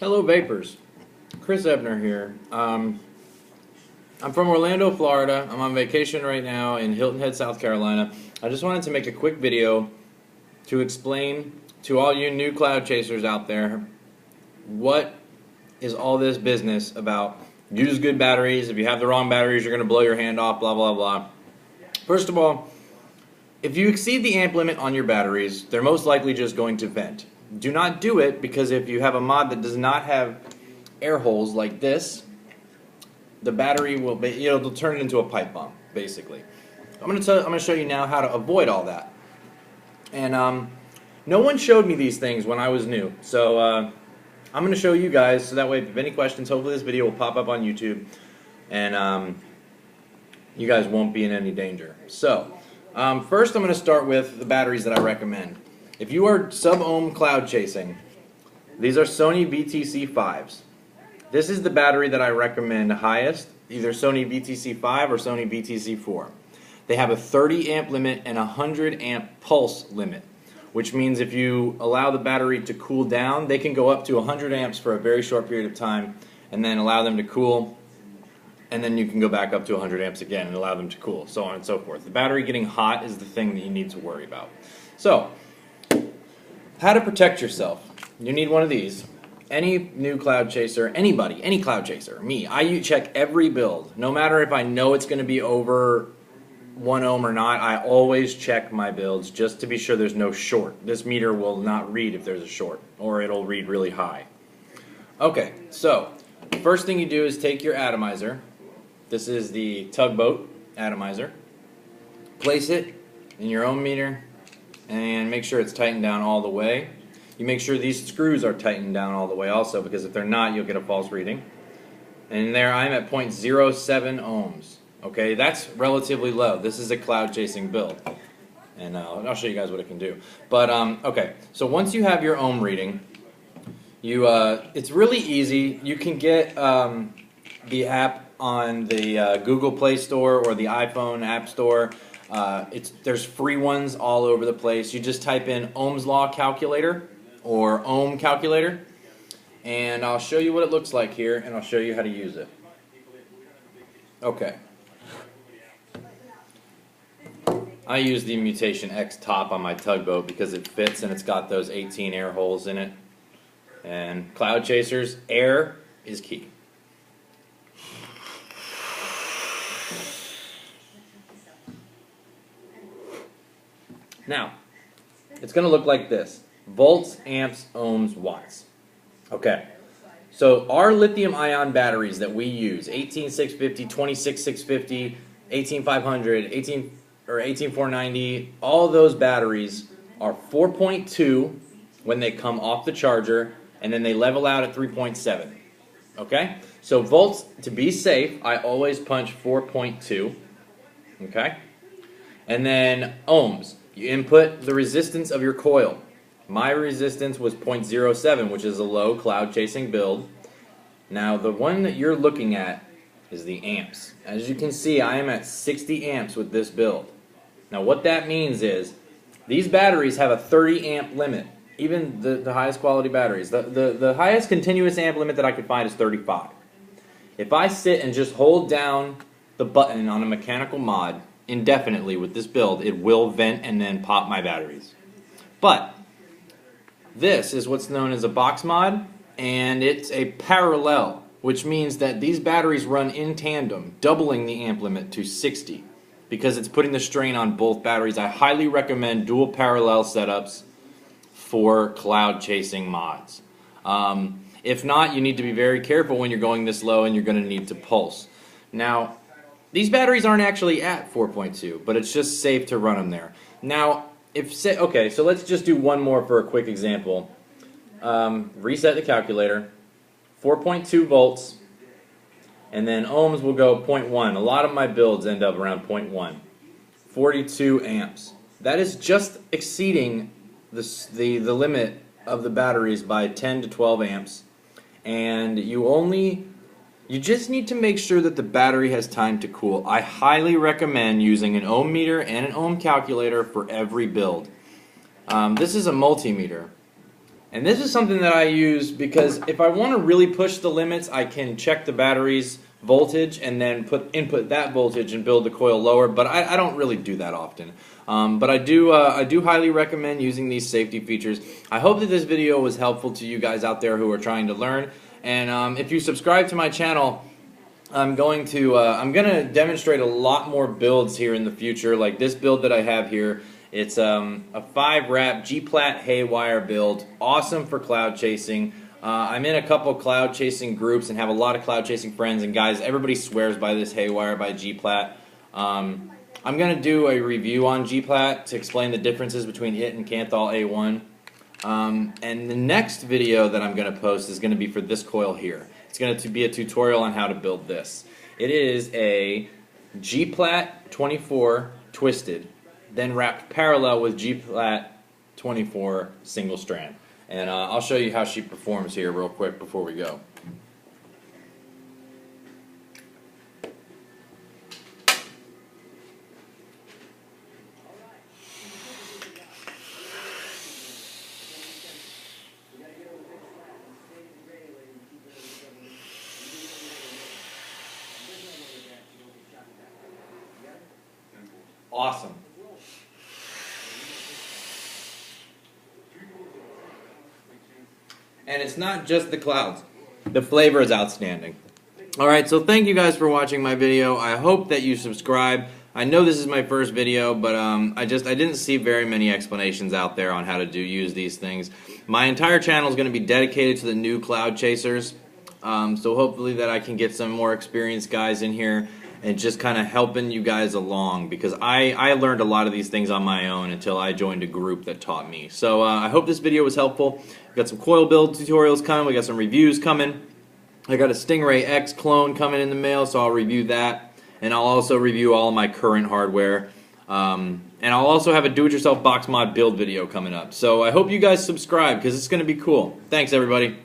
Hello, Vapors. Chris Ebner here. I'm from Orlando, Florida. I'm on vacation right now in Hilton Head, South Carolina. I just wanted to make a quick video to explain to all you new cloud chasers out there what is all this business about. Use good batteries. If you have the wrong batteries, you're going to blow your hand off, blah, blah, blah. First of all, if you exceed the amp limit on your batteries, they're most likely just going to vent. Do not do it, because if you have a mod that does not have air holes like this, the battery will be, it'll turn it into a pipe bomb, basically. I'm going to show you now how to avoid all that. And no one showed me these things when I was new, so I'm going to show you guys, so that way if you have any questions, hopefully this video will pop up on YouTube, and you guys won't be in any danger. So, first I'm going to start with the batteries that I recommend. If you are sub-ohm cloud chasing, these are Sony VTC5s. This is the battery that I recommend highest, either Sony VTC5 or Sony VTC4. They have a 30 amp limit and a 100 amp pulse limit, which means if you allow the battery to cool down, they can go up to 100 amps for a very short period of time and then allow them to cool, and then you can go back up to 100 amps again and allow them to cool, so on and so forth. The battery getting hot is the thing that you need to worry about. So, how to protect yourself. You need one of these. Any new cloud chaser, anybody, any cloud chaser, me, I check every build. No matter if I know it's going to be over 1 ohm or not, I always check my builds just to be sure there's no short. This meter will not read if there's a short, or it'll read really high. Okay, so first thing you do is take your atomizer. This is the Tugboat atomizer. Place it in your ohm meter and make sure it's tightened down all the way. You make sure these screws are tightened down all the way also, because if they're not, you'll get a false reading. And there I'm at 0.07 ohms. Okay, that's relatively low. This is a cloud chasing build, and I'll show you guys what it can do. But okay, so once you have your ohm reading, it's really easy. You can get the app on the Google Play Store or the iPhone App Store. There's free ones all over the place. You just type in Ohm's Law Calculator or Ohm Calculator, and I'll show you what it looks like here, and I'll show you how to use it. Okay. I use the Mutation X top on my Tugboat because it fits and it's got those 18 air holes in it. And cloud chasers, air is key. Now, it's going to look like this. Volts, amps, ohms, watts. Okay. So our lithium ion batteries that we use, 18650, 26650, 18500, 18490, all those batteries are 4.2 when they come off the charger, and then they level out at 3.7. Okay? So volts, to be safe, I always punch 4.2. Okay? And then ohms. You input the resistance of your coil. My resistance was 0.07, which is a low cloud chasing build. Now the one that you're looking at is the amps. As you can see, I am at 60 amps with this build. Now what that means is these batteries have a 30 amp limit. Even the highest quality batteries. The highest continuous amp limit that I could find is 35. If I sit and just hold down the button on a mechanical mod indefinitely with this build, it will vent and then pop my batteries. But this is what's known as a box mod, and it's a parallel, which means that these batteries run in tandem, doubling the amp limit to 60, because it's putting the strain on both batteries. I highly recommend dual parallel setups for cloud chasing mods. If not, you need to be very careful when you're going this low, and you're going to need to pulse. Now, these batteries aren't actually at 4.2, but it's just safe to run them there. Now, okay, so let's just do one more for a quick example. Reset the calculator, 4.2 volts, and then ohms will go 0.1. A lot of my builds end up around 0.1. 42 amps. That is just exceeding the limit of the batteries by 10 to 12 amps, and you just need to make sure that the battery has time to cool. I highly recommend using an ohm meter and an ohm calculator for every build. This is a multimeter, And this is something that I use because if I want to really push the limits, I can check the battery's voltage and then input that voltage and build the coil lower, but I don't really do that often. But I do highly recommend using these safety features. I hope that this video was helpful to you guys out there who are trying to learn. And if you subscribe to my channel, I'm going to demonstrate a lot more builds here in the future. Like this build that I have here, it's a 5-wrap G-Plat haywire build, awesome for cloud chasing. I'm in a couple cloud chasing groups and have a lot of cloud chasing friends, and guys, everybody swears by this haywire by G-Plat. I'm going to do a review on G-Plat to explain the differences between it and Kanthal A1. And the next video that I'm going to post is going to be for this coil here. It's going to be a tutorial on how to build this. It is a G-Plat 24 twisted, then wrapped parallel with G-Plat 24 single strand. And I'll show you how she performs here real quick before we go. Awesome. And it's not just the clouds. The flavor is outstanding. Alright, so thank you guys for watching my video. I hope that you subscribe. I know this is my first video, but I didn't see very many explanations out there on how to use these things. My entire channel is going to be dedicated to the new cloud chasers. So hopefully that I can get some more experienced guys in here and just kind of helping you guys along, because I learned a lot of these things on my own until I joined a group that taught me. So I hope this video was helpful. We got some coil build tutorials coming. We got some reviews coming. I got a Stingray X clone coming in the mail, so I'll review that. And I'll also review all of my current hardware. And I'll also have a do-it-yourself box mod build video coming up. So I hope you guys subscribe, because it's going to be cool. Thanks, everybody.